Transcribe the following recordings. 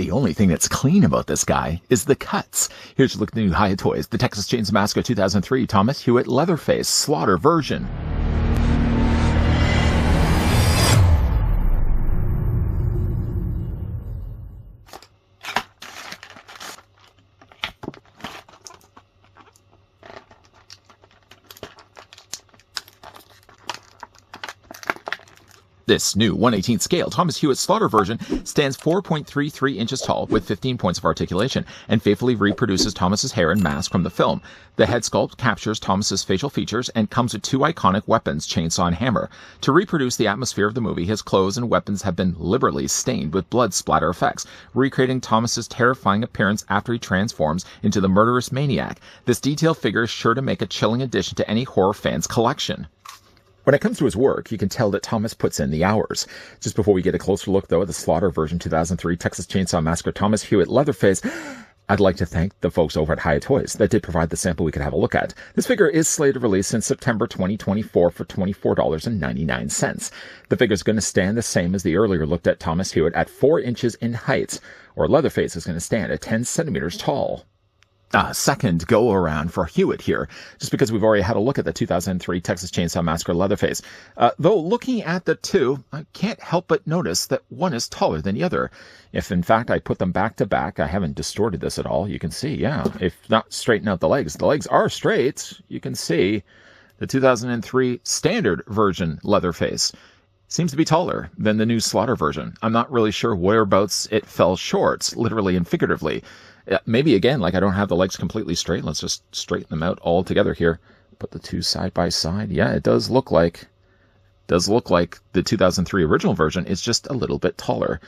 The only thing that's clean about this guy is the cuts. Here's a look at the new Hiya toys. The Texas Chainsaw Massacre 2003 Thomas Hewitt Leatherface Slaughter version. This new 1/18 scale Thomas Hewitt Slaughter version stands 4.33 inches tall with 15 points of articulation and faithfully reproduces Thomas's hair and mask from the film. The head sculpt captures Thomas's facial features and comes with two iconic weapons, chainsaw and hammer. To reproduce the atmosphere of the movie, his clothes and weapons have been liberally stained with blood splatter effects, recreating Thomas's terrifying appearance after he transforms into the murderous maniac. This detailed figure is sure to make a chilling addition to any horror fan's collection. When it comes to his work, you can tell that Thomas puts in the hours. Just before we get a closer look, though, at the Slaughter version 2003 Texas Chainsaw Massacre Thomas Hewitt Leatherface, I'd like to thank the folks over at Hiya Toys that did provide the sample we could have a look at. This figure is slated to release in September 2024 for $24.99. The figure is going to stand the same as the earlier looked at Thomas Hewitt at 4 inches in height, or Leatherface is going to stand at 10 centimeters tall. Second go around for Hewitt here, just because we've already had a look at the 2003 Texas Chainsaw Massacre Leatherface. Though looking at the two, I can't help but notice that one is taller than the other. If in fact I put them back to back, I haven't distorted this at all, you can see, yeah, if not straighten out the legs are straight. You can see the 2003 standard version Leatherface seems to be taller than the new Slaughter version. I'm not really sure whereabouts it fell short, literally and figuratively. Maybe again, like I don't have the legs completely straight. Let's just straighten them out all together here. Put the two side by side. Yeah, it does look like the 2003 original version is just a little bit taller.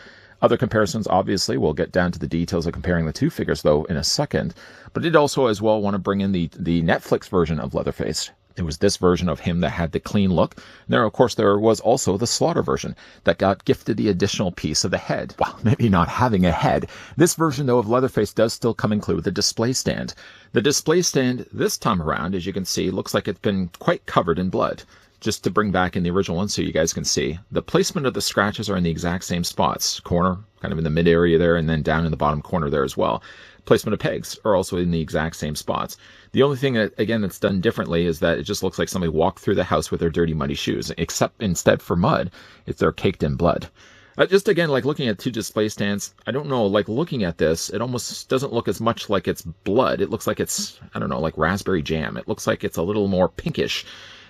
Other comparisons, obviously, we'll get down to the details of comparing the two figures, though, in a second. But I did also as well want to bring in the Netflix version of Leatherface. It was this version of him that had the clean look. And of course, there was also the Slaughter version that got gifted the additional piece of the head. Well, maybe not having a head. This version, though, of Leatherface does still come include with a display stand. The display stand this time around, as you can see, looks like it's been quite covered in blood. Just to bring back in the original one so you guys can see. The placement of the scratches are in the exact same spots. Corner, kind of in the mid area there, and then down in the bottom corner there as well. Placement of pegs are also in the exact same spots. The only thing that, again, that's done differently is that it just looks like somebody walked through the house with their dirty, muddy shoes, except instead for mud, they're caked in blood. Just again, like looking at two display stands, I don't know, like looking at this, it almost doesn't look as much like it's blood. It looks like it's, I don't know, like raspberry jam. It looks like it's a little more pinkish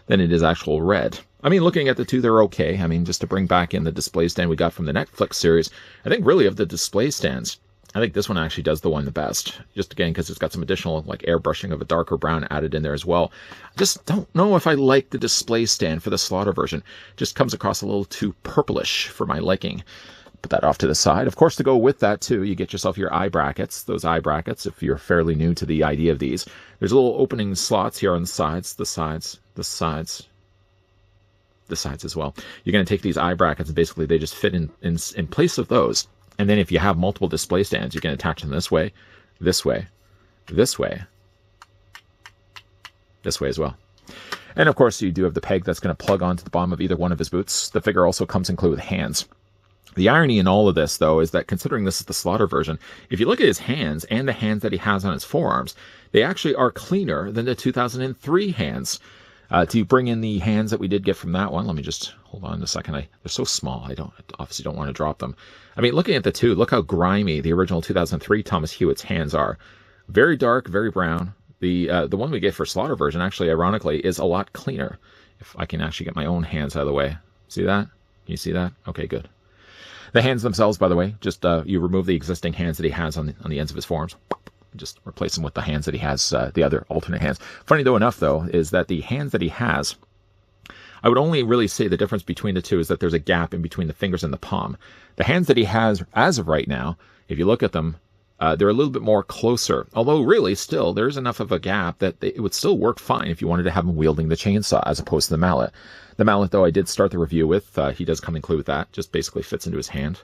than it is actual red. I mean, looking at the two, they're okay. I mean, just to bring back in the display stand we got from the Netflix series, I think really of the display stands, I think this one actually does the one the best. Just again, because it's got some additional like airbrushing of a darker brown added in there as well. I just don't know if I like the display stand for the Slaughter version. Just comes across a little too purplish for my liking. Put that off to the side. Of course, to go with that too, you get yourself your eye brackets. Those eye brackets, if you're fairly new to the idea of these, there's little opening slots here on the sides, the sides as well. You're going to take these eye brackets and basically they just fit in place of those. And then if you have multiple display stands, you can attach them this way, this way, this way, this way as well. And of course, you do have the peg that's going to plug onto the bottom of either one of his boots. The figure also comes included with hands. The irony in all of this, though, is that considering this is the Slaughter version, if you look at his hands and the hands that he has on his forearms, they actually are cleaner than the 2003 hands. To bring in the hands that we did get from that one, let me just hold on a second. They're so small, I obviously don't want to drop them. I mean, looking at the two, look how grimy the original 2003 Thomas Hewitt's hands are. Very dark, very brown. The one we get for Slaughter version, actually, ironically, is a lot cleaner. If I can actually get my own hands out of the way. See that? Can you see that? Okay, good. The hands themselves, by the way, just you remove the existing hands that he has on the ends of his forearms. Just replace them with the hands that he has, the other alternate hands. Funny though enough, though, is that the hands that he has, I would only really say the difference between the two is that there's a gap in between the fingers and the palm. The hands that he has as of right now, if you look at them, they're a little bit more closer. Although really still, there's enough of a gap that it would still work fine if you wanted to have him wielding the chainsaw as opposed to the mallet. The mallet, though, I did start the review with. He does come included with that. Just basically fits into his hand.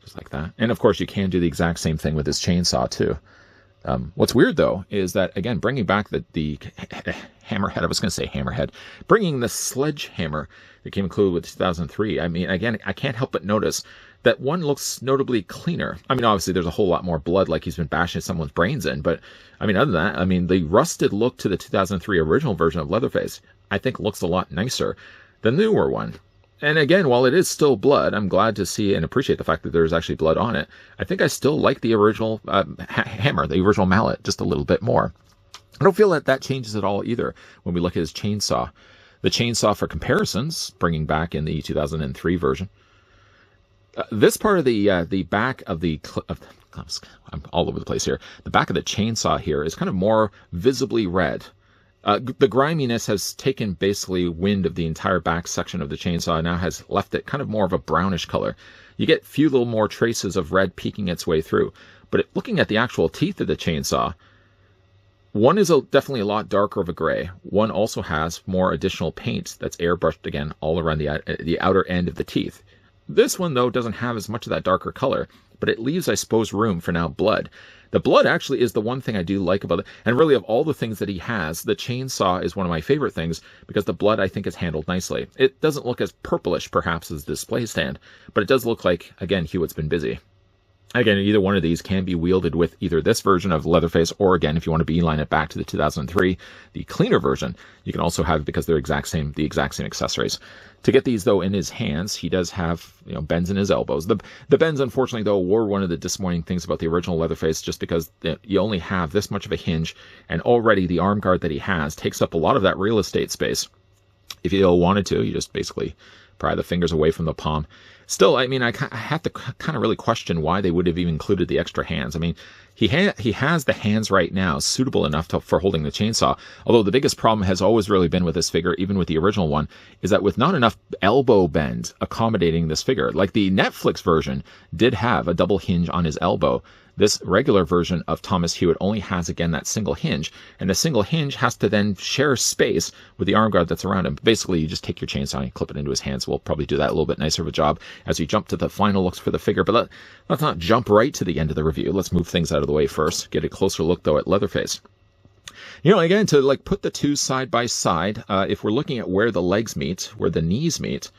Just like that. And of course, you can do the exact same thing with his chainsaw, too. What's weird, though, is that, again, bringing back the hammerhead, I was going to say hammerhead, bringing the sledgehammer that came included with 2003, I mean, again, I can't help but notice that one looks notably cleaner. I mean, obviously there's a whole lot more blood, like he's been bashing someone's brains in, but I mean, other than that, I mean, the rusted look to the 2003 original version of Leatherface, I think looks a lot nicer than the newer one. And again, while it is still blood, I'm glad to see and appreciate the fact that there's actually blood on it. I think I still like the original hammer, the original mallet, just a little bit more. I don't feel that that changes at all either when we look at his chainsaw. The chainsaw, for comparisons, bringing back in the 2003 version. This part of the back of the I'm all over the place here. The back of the chainsaw here is kind of more visibly red. The griminess has taken basically wind of the entire back section of the chainsaw and now has left it kind of more of a brownish color. You get few little more traces of red peeking its way through. But looking at the actual teeth of the chainsaw, one is definitely a lot darker of a gray. One also has more additional paint that's airbrushed again all around the outer end of the teeth. This one, though, doesn't have as much of that darker color, but it leaves, I suppose, room for now blood. The blood actually is the one thing I do like about it, and really of all the things that he has, the chainsaw is one of my favorite things because the blood, I think, is handled nicely. It doesn't look as purplish, perhaps, as the display stand, but it does look like, again, Hewitt's been busy. Again, either one of these can be wielded with either this version of Leatherface, or again, if you want to beeline it back to the 2003, the cleaner version, you can also have it because they're the exact same accessories. To get these, though, in his hands, he does have, bends in his elbows. The bends, unfortunately, though, were one of the disappointing things about the original Leatherface, just because you only have this much of a hinge, and already the arm guard that he has takes up a lot of that real estate space. If you wanted to, you just basically pry the fingers away from the palm. Still, I mean, I have to kind of really question why they would have even included the extra hands. I mean, he has the hands right now suitable enough for holding the chainsaw. Although the biggest problem has always really been with this figure, even with the original one, is that with not enough elbow bend accommodating this figure. Like the Netflix version did have a double hinge on his elbow. This regular version of Thomas Hewitt only has, again, that single hinge, and the single hinge has to then share space with the arm guard that's around him. Basically, you just take your chainsaw and clip it into his hands. We'll probably do that a little bit nicer of a job as we jump to the final looks for the figure, but let's not jump right to the end of the review. Let's move things out of the way first. Get a closer look, though, at Leatherface. Again, to like put the two side by side, if we're looking at where the legs meet, where the knees meet,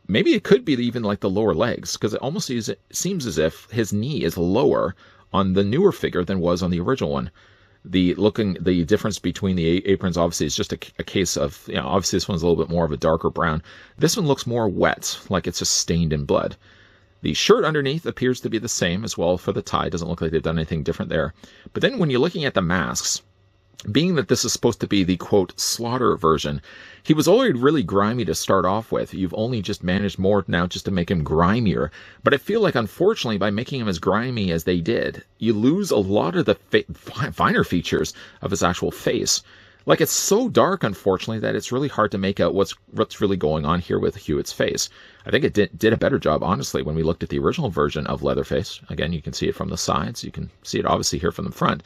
maybe it could be even like the lower legs, because it almost seems as if his knee is lower on the newer figure than was on the original one. The difference between the aprons obviously is just a case of, obviously this one's a little bit more of a darker brown. This one looks more wet, like it's just stained in blood. The shirt underneath appears to be the same as well for the tie. Doesn't look like they've done anything different there. But then when you're looking at the masks, being that this is supposed to be the, quote, slaughter version, he was already really grimy to start off with. You've only just managed more now just to make him grimier. But I feel like, unfortunately, by making him as grimy as they did, you lose a lot of the finer features of his actual face. Like, it's so dark, unfortunately, that it's really hard to make out what's really going on here with Hewitt's face. I think it did a better job, honestly, when we looked at the original version of Leatherface. Again, you can see it from the sides. You can see it, obviously, here from the front.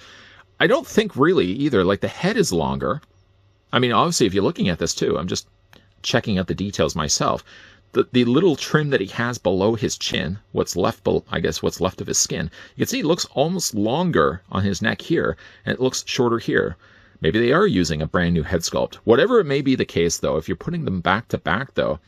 I don't think really either, like, the head is longer. I mean, obviously, if you're looking at this too, I'm just checking out the details myself. The little trim that he has below his chin, what's left of his skin, you can see it looks almost longer on his neck here, and it looks shorter here. Maybe they are using a brand new head sculpt. Whatever it may be the case, though, if you're putting them back to back, though,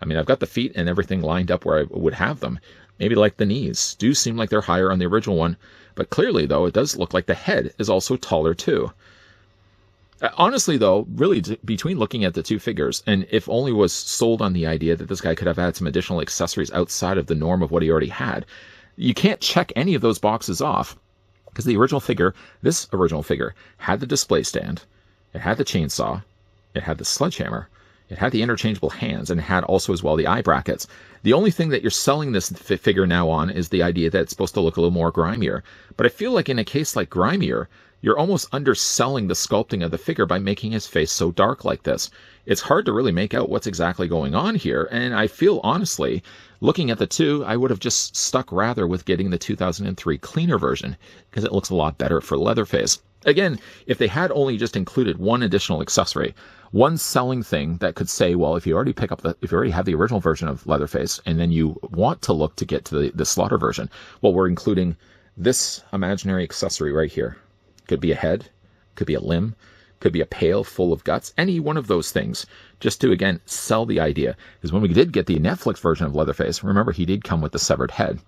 I mean, I've got the feet and everything lined up where I would have them. Maybe like the knees do seem like they're higher on the original one. But clearly, though, it does look like the head is also taller, too. Honestly, though, really, between looking at the two figures, and if only was sold on the idea that this guy could have had some additional accessories outside of the norm of what he already had, you can't check any of those boxes off. Because this original figure, had the display stand, it had the chainsaw, it had the sledgehammer, it had the interchangeable hands, and it had also as well the eye brackets. The only thing that you're selling this figure now on is the idea that it's supposed to look a little more grimier. But I feel like in a case like grimier, you're almost underselling the sculpting of the figure by making his face so dark like this. It's hard to really make out what's exactly going on here, and I feel, honestly, looking at the two, I would have just stuck rather with getting the 2003 cleaner version, because it looks a lot better for Leatherface. Again, if they had only just included one additional accessory, one selling thing that could say, well, if you already have the original version of Leatherface, and then you want to look to get to the slaughter version, well, we're including this imaginary accessory right here. Could be a head, could be a limb, could be a pail full of guts, any one of those things, just to, again, sell the idea. Because when we did get the Netflix version of Leatherface, remember, he did come with the severed head.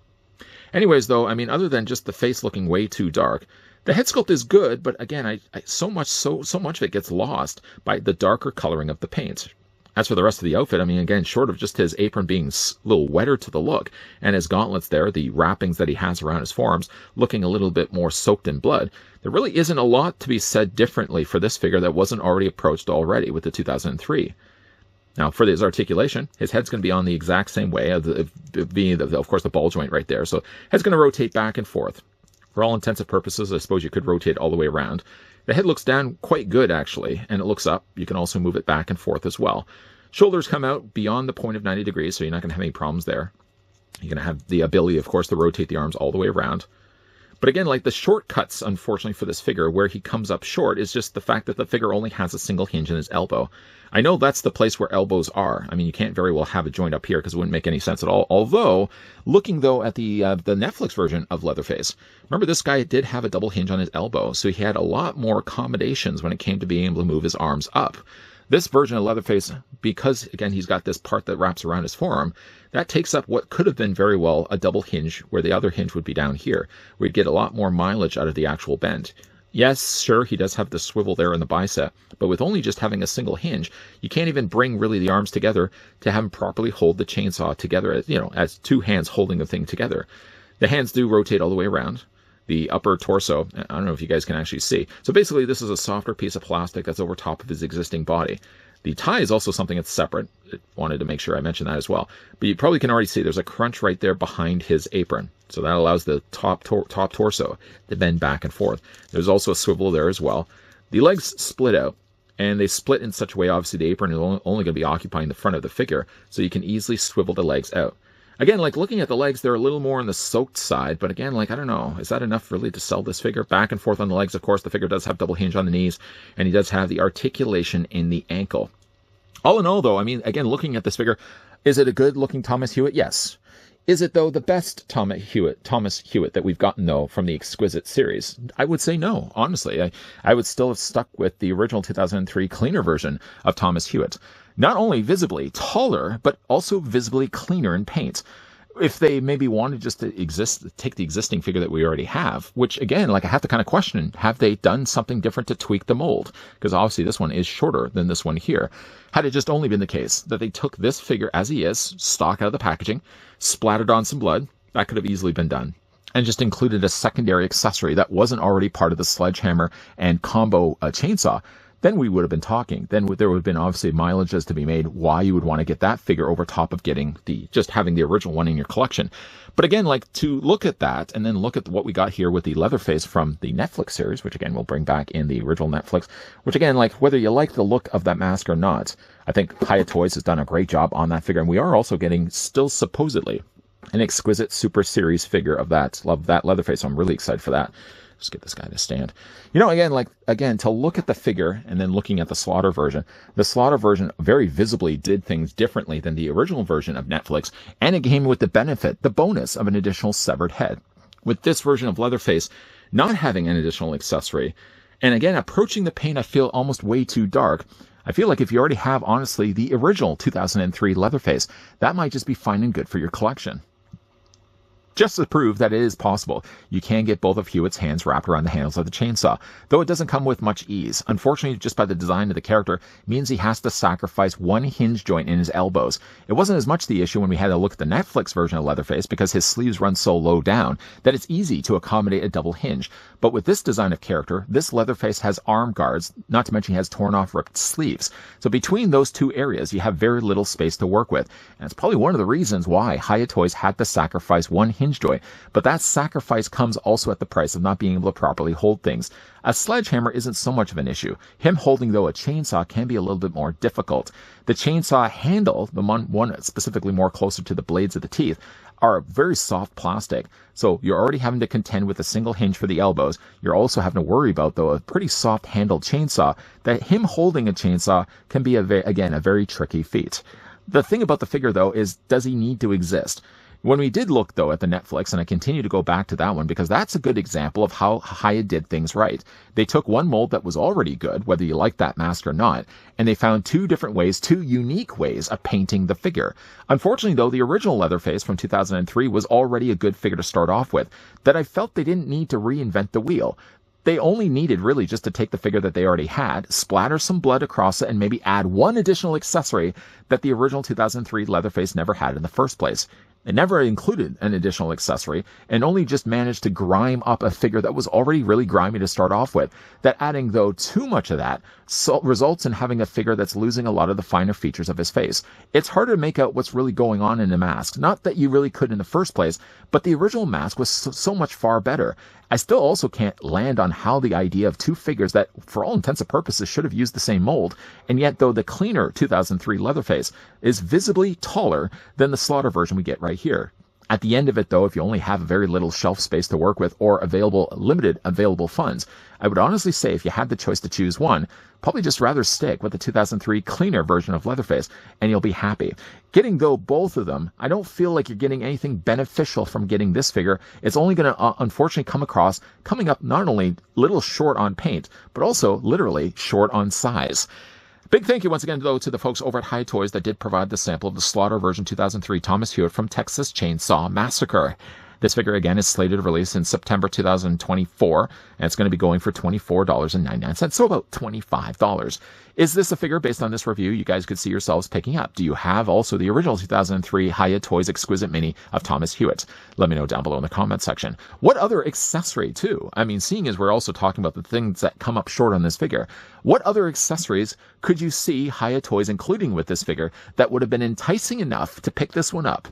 Anyways, though, I mean, other than just the face looking way too dark, the head sculpt is good, but again, so much of it gets lost by the darker coloring of the paint. As for the rest of the outfit, I mean, again, short of just his apron being a little wetter to the look, and his gauntlets there, the wrappings that he has around his forearms, looking a little bit more soaked in blood, there really isn't a lot to be said differently for this figure that wasn't already approached already with the 2003. Now, for his articulation, his head's going to be on the exact same way, of course, the ball joint right there. So head's going to rotate back and forth. For all intents and purposes, I suppose you could rotate all the way around. The head looks down quite good, actually, and it looks up. You can also move it back and forth as well. Shoulders come out beyond the point of 90 degrees, so you're not going to have any problems there. You're going to have the ability, of course, to rotate the arms all the way around. But again, like the shortcuts, unfortunately, for this figure, where he comes up short, is just the fact that the figure only has a single hinge in his elbow. I know that's the place where elbows are. I mean, you can't very well have a joint up here because it wouldn't make any sense at all. Although, looking, though, at the Netflix version of Leatherface, remember this guy did have a double hinge on his elbow, so he had a lot more accommodations when it came to being able to move his arms up. This version of Leatherface, because, again, he's got this part that wraps around his forearm, that takes up what could have been very well a double hinge, where the other hinge would be down here. We'd get a lot more mileage out of the actual bend. Yes, sure, he does have the swivel there in the bicep, but with only just having a single hinge, you can't even bring really the arms together to have him properly hold the chainsaw together, as two hands holding the thing together. The hands do rotate all the way around. The upper torso, I don't know if you guys can actually see. So basically, this is a softer piece of plastic that's over top of his existing body. The tie is also something that's separate. I wanted to make sure I mentioned that as well. But you probably can already see there's a crunch right there behind his apron. So that allows the top torso to bend back and forth. There's also a swivel there as well. The legs split out, and they split in such a way, obviously, the apron is only going to be occupying the front of the figure, so you can easily swivel the legs out. Again, like looking at the legs, they're a little more on the soaked side, but again, like, I don't know, is that enough really to sell this figure? Back and forth on the legs, of course, the figure does have double hinge on the knees, and he does have the articulation in the ankle. All in all, though, I mean, again, looking at this figure, is it a good-looking Thomas Hewitt? Yes. Is it, though, the best Thomas Hewitt that we've gotten, though, from the Exquisite series? I would say no, honestly. I would still have stuck with the original 2003 cleaner version of Thomas Hewitt. Not only visibly taller, but also visibly cleaner in paint. If they maybe wanted just to take the existing figure that we already have, which, again, like, I have to kind of question, have they done something different to tweak the mold? Because obviously this one is shorter than this one here. Had it just only been the case that they took this figure as he is, stock out of the packaging, splattered on some blood, that could have easily been done. And just included a secondary accessory that wasn't already part of the sledgehammer and combo chainsaw, then we would have been talking. Then there would have been obviously mileages to be made why you would want to get that figure over top of getting just having the original one in your collection. But again, like, to look at that and then look at what we got here with the Leatherface from the Netflix series, which again we'll bring back in the original Netflix, which again, like, whether you like the look of that mask or not, I think Hiya Toys has done a great job on that figure, and we are also getting still supposedly an Exquisite Super Series figure of that Leatherface. So I'm really excited for that. Just get this guy to stand. Again, to look at the figure and then looking at the Slaughter version very visibly did things differently than the original version of Netflix, and it came with the bonus of an additional severed head. With this version of Leatherface not having an additional accessory, and again, approaching the paint, I feel almost way too dark. I feel like if you already have, honestly, the original 2003 Leatherface, that might just be fine and good for your collection. Just to prove that it is possible, you can get both of Hewitt's hands wrapped around the handles of the chainsaw, though it doesn't come with much ease. Unfortunately, just by the design of the character, means he has to sacrifice one hinge joint in his elbows. It wasn't as much the issue when we had to look at the Netflix version of Leatherface, because his sleeves run so low down that it's easy to accommodate a double hinge. But with this design of character, this Leatherface has arm guards, not to mention he has torn off ripped sleeves. So between those two areas, you have very little space to work with. And it's probably one of the reasons why Hiya Toys had to sacrifice one hinge joint. But that sacrifice comes also at the price of not being able to properly hold things. A sledgehammer isn't so much of an issue. Him holding, though, a chainsaw can be a little bit more difficult. The chainsaw handle, the one specifically more closer to the blades of the teeth, are very soft plastic. So you're already having to contend with a single hinge for the elbows. You're also having to worry about, though, a pretty soft handled chainsaw, that him holding a chainsaw can be, a very tricky feat. The thing about the figure, though, is, does he need to exist? When we did look, though, at the Netflix, and I continue to go back to that one because that's a good example of how Hiya did things right. They took one mold that was already good, whether you like that mask or not, and they found two different ways, two unique ways of painting the figure. Unfortunately, though, the original Leatherface from 2003 was already a good figure to start off with, that I felt they didn't need to reinvent the wheel. They only needed really just to take the figure that they already had, splatter some blood across it, and maybe add one additional accessory that the original 2003 Leatherface never had in the first place. It never included an additional accessory and only just managed to grime up a figure that was already really grimy to start off with. That adding, though, too much of that results in having a figure that's losing a lot of the finer features of his face. It's harder to make out what's really going on in the mask. Not that you really could in the first place, but the original mask was so much far better. I still also can't land on how the idea of two figures that, for all intents and purposes, should have used the same mold, and yet, though, the cleaner 2003 Leatherface is visibly taller than the slaughter version we get right here. At the end of it, though, if you only have very little shelf space to work with or limited available funds, I would honestly say if you had the choice to choose one, probably just rather stick with the 2003 cleaner version of Leatherface, and you'll be happy. Getting, though, both of them, I don't feel like you're getting anything beneficial from getting this figure. It's only going to, unfortunately, coming up not only little short on paint, but also literally short on size. Big thank you once again, though, to the folks over at Hiya Toys that did provide the sample of the Slaughter version 2003 Thomas Hewitt from Texas Chainsaw Massacre. This figure, again, is slated to release in September 2024, and it's going to be going for $24.99, so about $25. Is this a figure, based on this review, you guys could see yourselves picking up? Do you have also the original 2003 Hiya Toys Exquisite Mini of Thomas Hewitt? Let me know down below in the comment section. What other accessory, too? I mean, seeing as we're also talking about the things that come up short on this figure, what other accessories could you see Hiya Toys including with this figure that would have been enticing enough to pick this one up,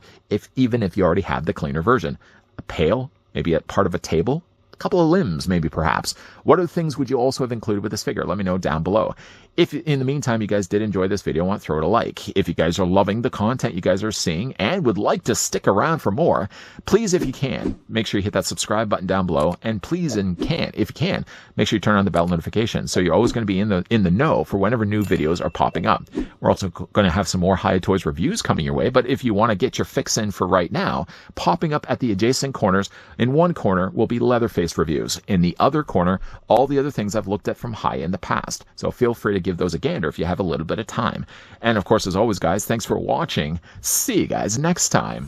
even if you already have the cleaner version? A pail? Maybe a part of a table? A couple of limbs, maybe, perhaps. What other things would you also have included with this figure? Let me know down below. If in the meantime you guys did enjoy this video, I want to throw it a like. If you guys are loving the content you guys are seeing and would like to stick around for more, please, if you can, make sure you hit that subscribe button down below. And please, if you can, make sure you turn on the bell notification so you're always going to be in the know for whenever new videos are popping up. We're also going to have some more Hiya Toys reviews coming your way, but if you want to get your fix in for right now, popping up at the adjacent corners, in one corner will be Leatherface reviews. In the other corner, all the other things I've looked at from Hiya in the past. So feel free to give those a gander if you have a little bit of time. And of course, as always, guys, thanks for watching. See you guys next time.